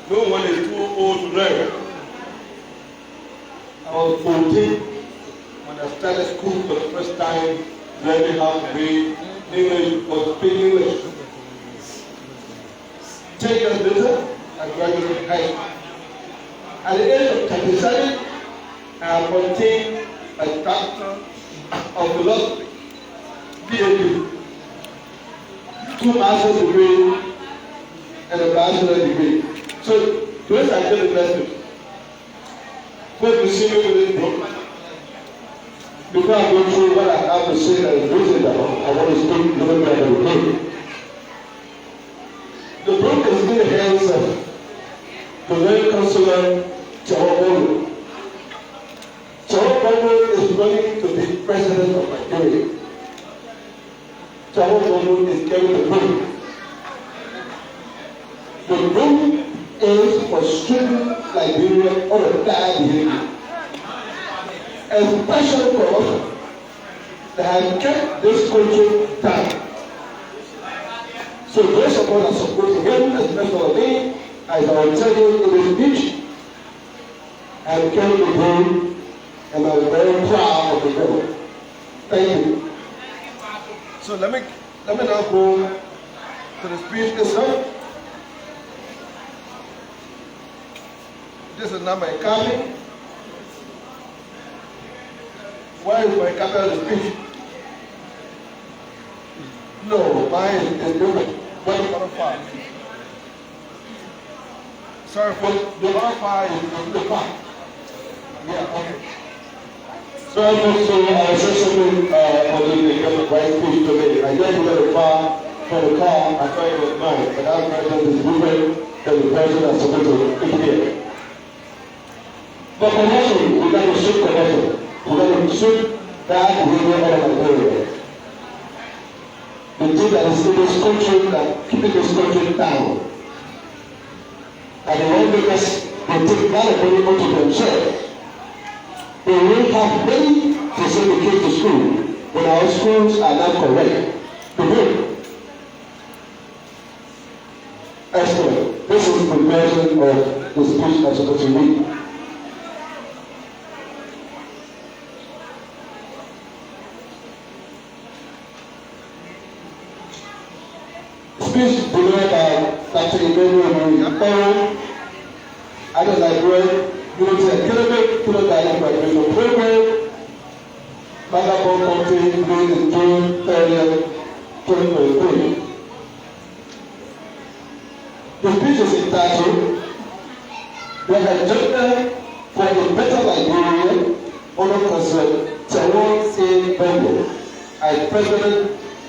No one is too old to learn. I was 14 when I started school for the first time, learning how to read English or speak English. 10 years later, I graduated high school. At the age of 37, I obtained a Doctor of Philosophy, PhD, 2 master's degrees, and a bachelor's degree. So, those are the investments. But you see me with this book. Before I go through what I have to say that is reasonable, I want to speak a little bit about the book. The book is in the hands of the late Councillor Yarkpawolo. Yarkpawolo is running to be president of Nigeria. Yarkpawolo is getting the book. The book is for students Liberian or a bad behavior. Especially for us that have kept this country down. So those of us that support him, especially me, as I will tell you in this speech, I came to him and I'm very proud of the government. Thank you. So let me now go to the speech itself. This is not my copy. Where is my copy of the speech? No, mine is different. What is the file? Sorry, but the other file is the file. Yeah, okay. So I want to say something on the right speech today. I just got a file for the car. I thought it was mine, but that version is different than the version that's supposed to be here. But commercially, we got to shoot commercial. We got to shoot that behavior out of Nigeria. The thing that is in this country that keeping this country down. And the lawmakers, they take that money onto themselves. They will have money to send the kids to school when our schools are not correct. Excellent. This is the version of the speech I'm supposed to read. Speech delivered by Dr. Emmanuel Yarkpawolo, other Liberian Unity Academic Kindergarten Graduation Program, Bong County, in June 30th, 2023. The speech is entitled, "The Agenda for a Better Liberia," under Councillor Bong, as President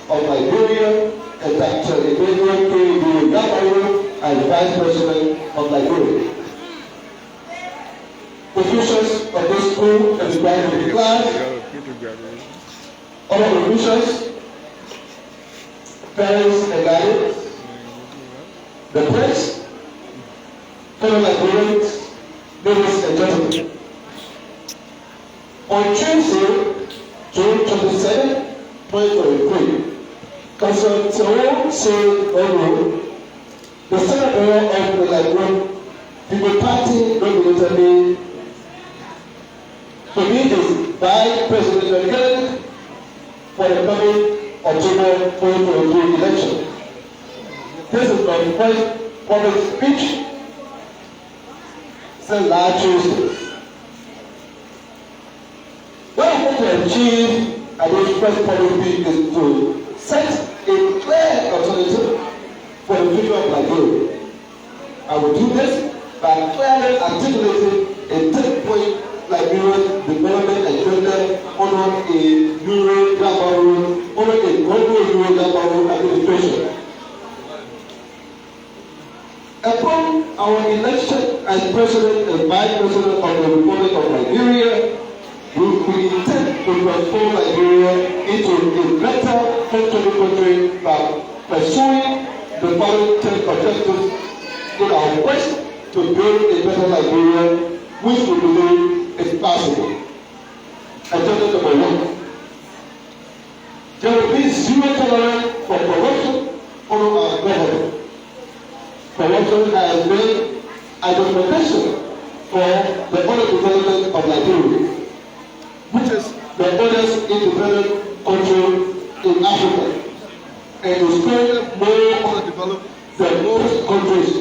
of Liberia, and Dr. Emmanuel Urey Yarkpawolo as Vice President of Liberia. Officials of this school and the graduate class, other officials, parents and guardians, the press, fellow Liberians, ladies and gentlemen. On Tuesday, June 27, 2023, Councillor Yarkpawolo, the Senator of the Liberian People Party, nominated me to be his Vice Presidential candidate for the coming October 2023 election. This is my first public speech since last Tuesday. What I want to achieve at this first public speech is to set a clear alternative for the future of Liberia. I will do this by clearly articulating a 10-point Liberian development agenda under a Urey Yarkpawolo administration. Upon our election as President and Vice President of the Republic of Liberia, we intend to transform Liberia into a better functioning country by pursuing the following 10 objectives in our quest to build a better Liberia, which we believe is possible. Agenda number 1. There will be zero tolerance for corruption under our government. Corruption has been a documentation for the underdevelopment of Liberia, which is the oldest independent country in Africa, and is currently more underdeveloped than most countries.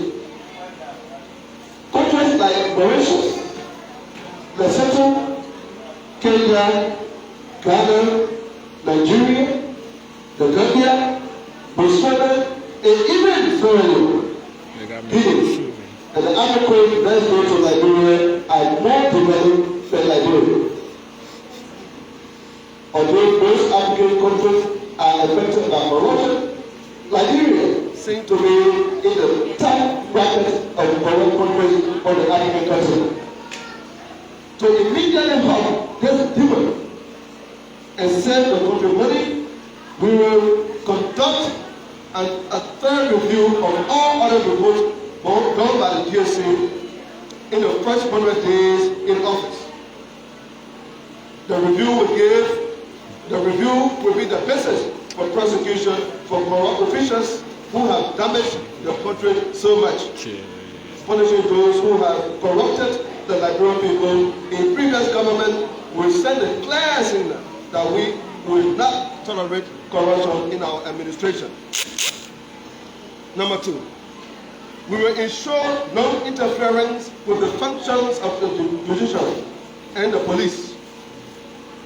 Countries like Mauritius, Lesotho, Kenya, Ghana, Nigeria, the Gambia, Botswana, and even Sierra Leone, and the African best states of Liberia are more developed than Liberia. Although most African countries are affected by corruption, Liberia seems to be in the top bracket of corrupt countries on the African continent. To immediately help this demon and send the country money, we will conduct a thorough review of all other reports done by the GSA in the first 100 days in office. The review will be the basis for prosecution for corrupt officials who have damaged the country so much, punishing those who have corrupted the Liberian people in previous government. Will send a clear signal that we will not tolerate corruption in our administration. Number 2, we will ensure non-interference with the functions of the judiciary and the police.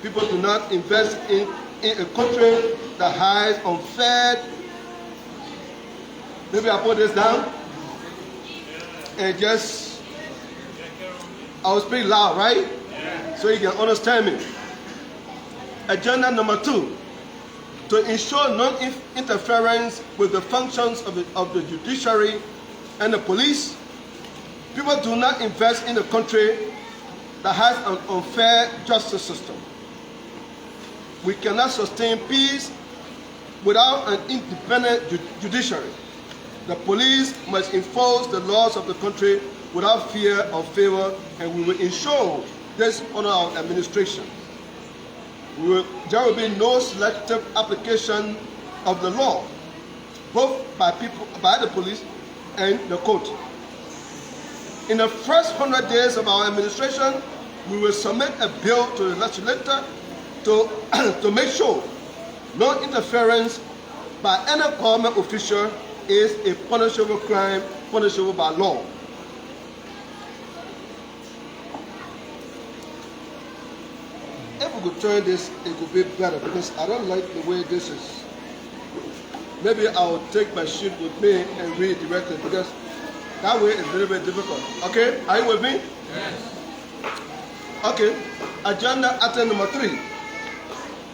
People do not invest in a country that has unfair. Maybe I put this down and just, I will speak loud, right? So you can understand me. Agenda number 2, to ensure non-interference with the functions of the judiciary and the police. People do not invest in a country that has an unfair justice system. We cannot sustain peace without an independent judiciary. The police must enforce the laws of the country without fear or favor, and we will ensure this on our administration. There will be no selective application of the law, both by the police and the court. In the first 100 days of our administration, we will submit a bill to the legislature to make sure no interference by any government official is a punishable crime, punishable by law. If we could turn this, it could be better, because I don't like the way this is. Maybe I'll take my sheet with me and read directly, because that way it's a little bit difficult. Okay, are you with me? Yes. Okay, agenda item number 3.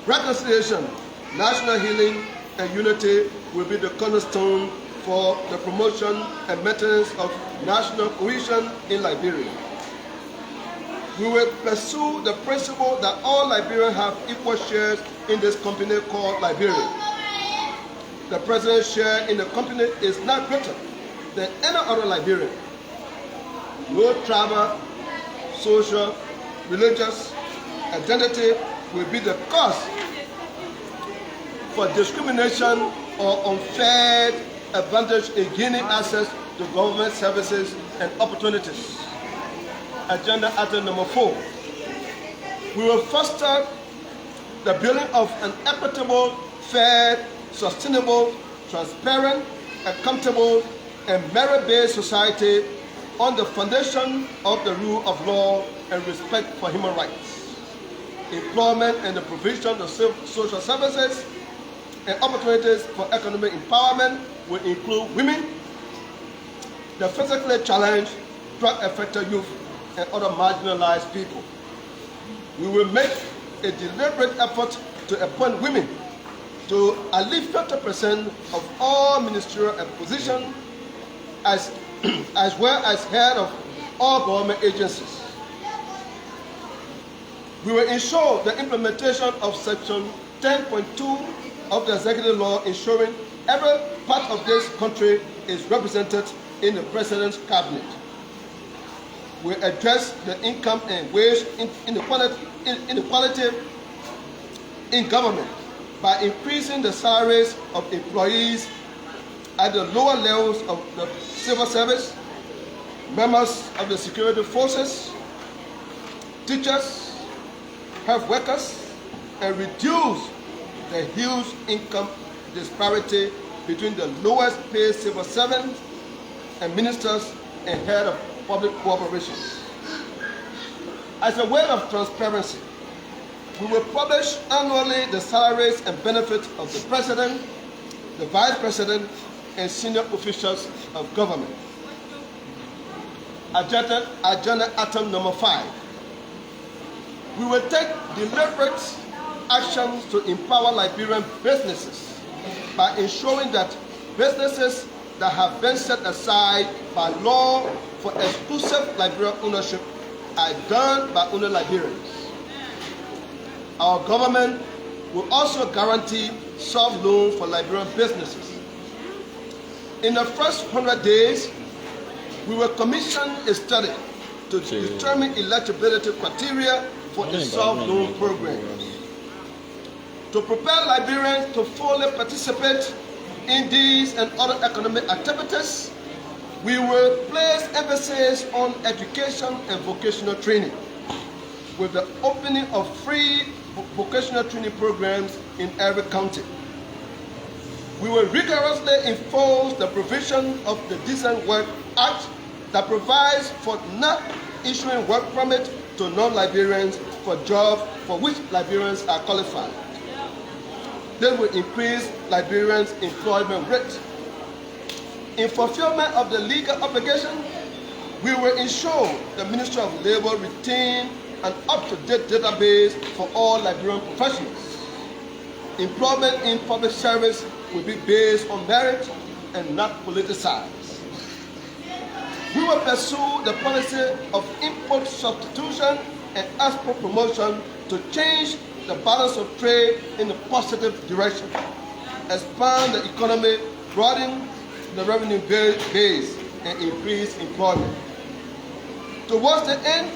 Reconciliation, national healing, and unity will be the cornerstone for the promotion and maintenance of national cohesion in Liberia. We will pursue the principle that all Liberians have equal shares in this company called Liberia. The president's share in the company is not greater than any other Liberian. No tribal, social, religious identity will be the cause for discrimination or unfair advantage in gaining access to government services and opportunities. Agenda item number 4. We will foster the building of an equitable, fair, sustainable, transparent, accountable, and merit-based society on the foundation of the rule of law and respect for human rights. Employment and the provision of social services and opportunities for economic empowerment will include women, the physically challenged, drug-affected youth, and other marginalized people. We will make a deliberate effort to appoint women to at least 50% of all ministerial positions, as well as head of all government agencies. We will ensure the implementation of Section 10.2 of the executive law, ensuring every part of this country is represented in the President's cabinet. We address the income and wage inequality in government by increasing the salaries of employees at the lower levels of the civil service, members of the security forces, teachers, health workers, and reduce the huge income disparity between the lowest paid civil servants and ministers and head of public corporations. As a way of transparency, we will publish annually the salaries and benefits of the President, the Vice President, and senior officials of government. Agenda item number 5. We will take deliberate actions to empower Liberian businesses by ensuring that businesses that have been set aside by law for exclusive Liberian ownership are done by only Liberians. Our government will also guarantee soft loans for Liberian businesses. In the first 100 days, we will commission a study to determine eligibility criteria for a soft loan program. To prepare Liberians to fully participate in these and other economic activities, we will place emphasis on education and vocational training, with the opening of free vocational training programs in every county. We will rigorously enforce the provision of the Decent Work Act that provides for not issuing work permit to non-Liberians for jobs for which Liberians are qualified. This will increase Liberians' employment rate. In fulfillment of the legal obligation, we will ensure the Ministry of Labor retain an up-to-date database for all Liberian professionals. Employment in public service will be based on merit and not politicized. We will pursue the policy of import substitution and export promotion to change the balance of trade in a positive direction, expand the economy, broaden the revenue base, and increase employment. Towards the end,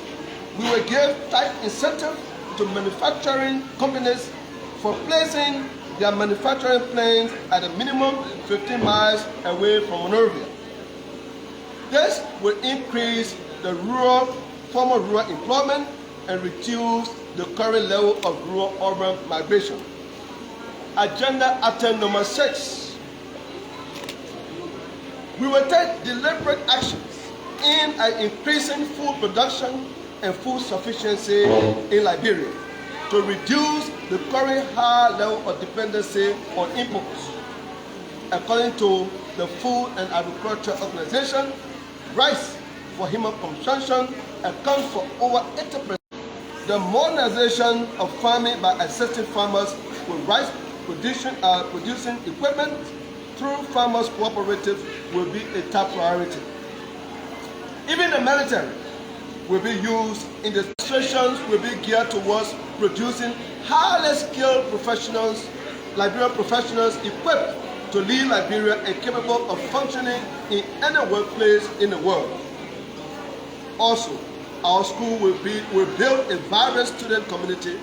we will give tight incentive to manufacturing companies for placing their manufacturing plants at a minimum 15 miles away from Monrovia. This will increase the formal rural employment and reduce the current level of rural-urban migration. Agenda item number 6. We will take deliberate actions in increasing food production and food sufficiency in Liberia to reduce the current high level of dependency on imports. According to the Food and Agriculture Organization, rice for human consumption accounts for over 80%. The modernization of farming by assisting farmers with rice producing equipment through farmers' cooperatives will be a top priority. Even the military will be used in the demonstrations will be geared towards producing highly skilled professionals, Liberian professionals equipped to lead Liberia and capable of functioning in any workplace in the world. Also, our school will build a vibrant student community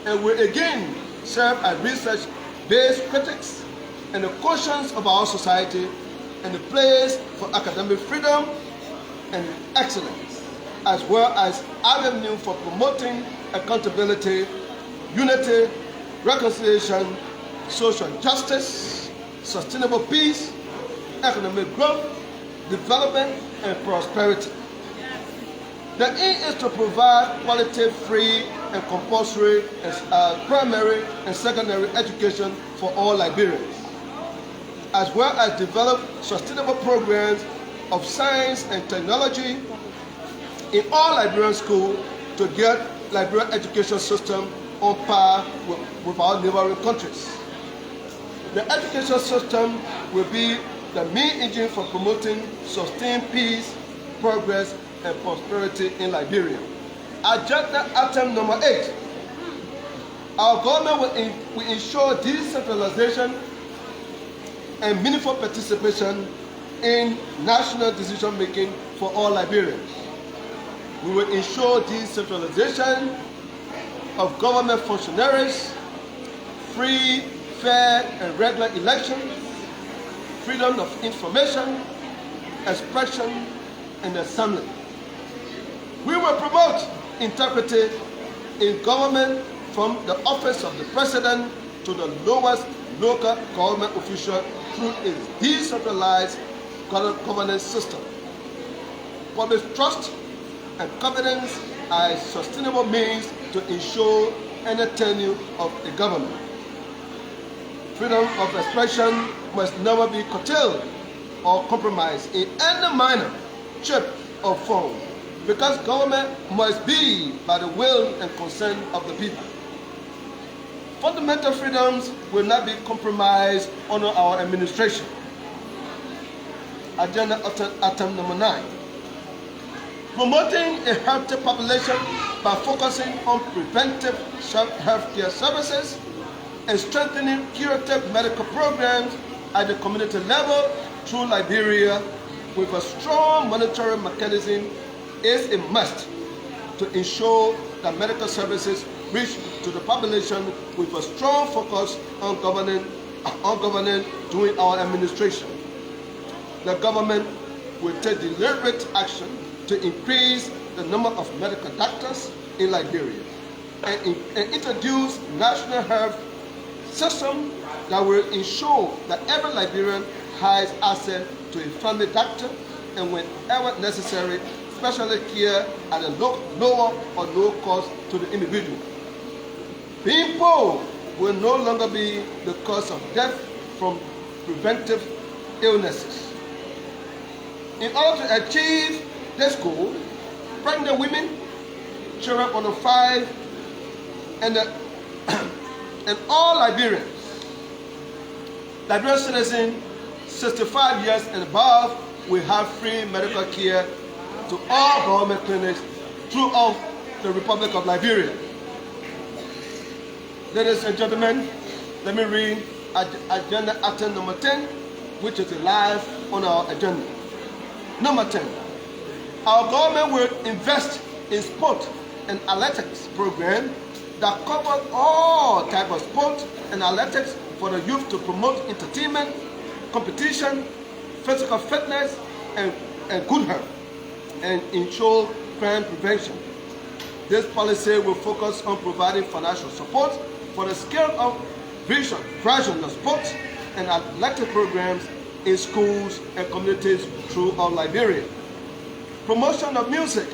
and will again serve as research-based critics and the cautions of our society and the place for academic freedom and excellence, as well as avenue for promoting accountability, unity, reconciliation, social justice, sustainable peace, economic growth, development, and prosperity. The aim is to provide quality, free, and compulsory primary and secondary education for all Liberians, as well as develop sustainable programs of science and technology in all Liberian schools to get Liberian education system on par with our neighboring countries. The education system will be the main engine for promoting sustained peace, progress, and prosperity in Liberia. Agenda item number 8. Our government will ensure decentralization and meaningful participation in national decision-making for all Liberians. We will ensure decentralization of government functionaries, free, fair, and regular elections, freedom of information, expression, and the assembly. We will promote integrity in government from the office of the president to the lowest local government official through a decentralized governance system. Public trust and confidence are a sustainable means to ensure any tenure of a government. Freedom of expression must never be curtailed or compromised in any manner, shape, or form, because government must be by the will and consent of the people. Fundamental freedoms will not be compromised under our administration. Agenda item number 9. Promoting a healthy population by focusing on preventive health care services and strengthening curative medical programs at the community level through Liberia with a strong monitoring mechanism is a must to ensure that medical services reach to the population with a strong focus on governing during our administration. The government will take deliberate action to increase the number of medical doctors in Liberia and introduce national health system that will ensure that every Liberian has access to a family doctor and whenever necessary, specialty care at a lower or no cost to the individual. Being poor will no longer be the cause of death from preventive illnesses. In order to achieve this goal, pregnant women, children under 5, and all Liberian citizens 65 years and above will have free medical care to all government clinics throughout the Republic of Liberia. Ladies and gentlemen, let me read agenda item number 10, which is live on our agenda. Number 10, our government will invest in sport and athletics program that covers all types of sport and athletics for the youth to promote entertainment, competition, physical fitness, and good health, and ensure crime prevention. This policy will focus on providing financial support for the scale of version of sports and athletic programs in schools and communities throughout Liberia. Promotion of music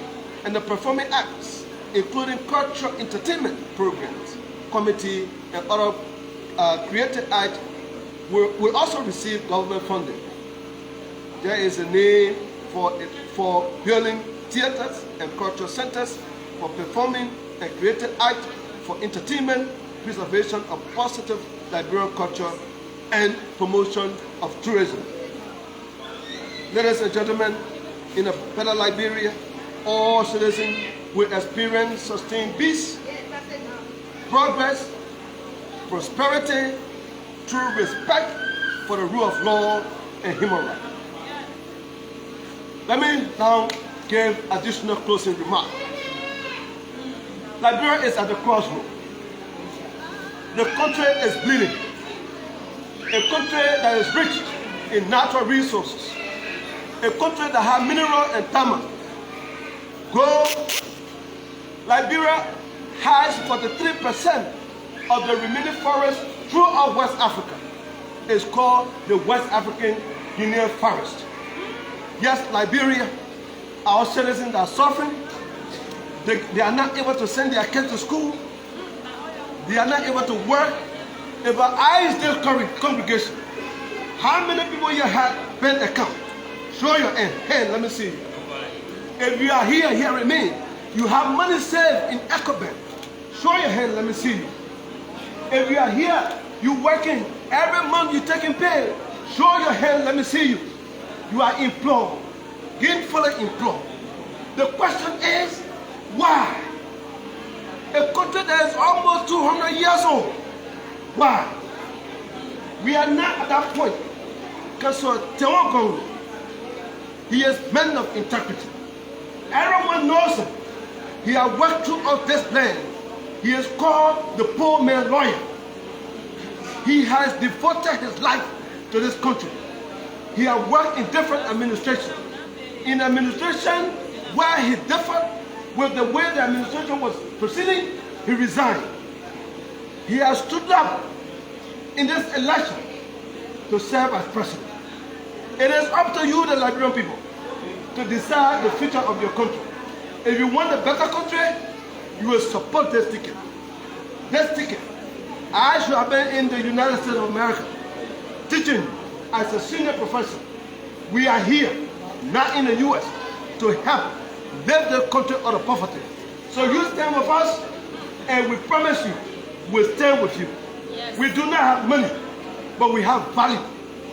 and the performing arts, including cultural entertainment programs, committee, and other creative art will also receive government funding. There is a need for building theaters and cultural centers for performing and creative art, for entertainment, preservation of positive Liberian culture, and promotion of tourism. Ladies and gentlemen, in a better Liberia, all citizens will experience sustained peace, progress, prosperity through respect for the rule of law and human rights. Let me now give additional closing remarks. Liberia is at the crossroads. The country is bleeding. A country that is rich in natural resources. A country that has mineral and diamond, gold. Liberia has 43% of the remaining forest throughout West Africa. It's called the West African Guinean Forest. Yes, Liberia, our citizens are suffering. They are not able to send their kids to school. They are not able to work. If I is this congregation, how many people here have bank account? Show your hand, let me see you. If you are here hearing me, you have money saved in EcoBank. Show your hand, let me see you. If you are here, you working, every month you taking pay. Show your hand, let me see you. You are employed, gainfully employed. The question is, why? A country that is almost 200 years old. Why? We are not at that point. Because Tewagongo, he is man of integrity. Everyone knows him. He has worked throughout this land. He is called the poor man lawyer. He has devoted his life to this country. He has worked in different administrations. in administration where he differed with the way the administration was proceeding, he resigned. He has stood up in this election to serve as president. It is up to you, the Liberian people, to decide the future of your country. If you want a better country, you will support this ticket. This ticket. I should have been in the United States of America teaching as a senior professor. We are here, not in the US, to help lift the country out of poverty. So you stand with us, and we promise you, we'll stand with you. Yes. We do not have money, but we have value.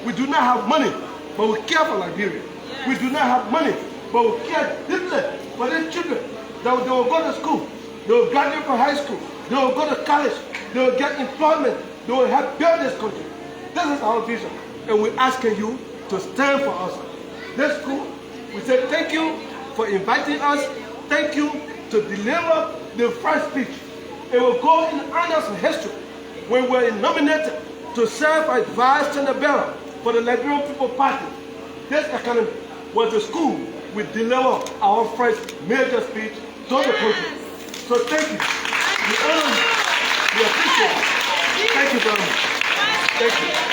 We do not have money, but we care for Liberia. Yes. We do not have money, but we care deeply for these children. They will go to school, they will graduate from high school, they will go to college, they will get employment, they will help build this country. This is our vision, and we're asking you to stand for us. This school, we say thank you for inviting us. Thank you to deliver the first speech. It will go in annals of history when we were nominated to serve as Vice Chancellor Bearer for the Liberian People Party. This academy was the school we deliver our first major speech to the country. So thank you. We honor you. We appreciate it. Thank you very much. Thank you.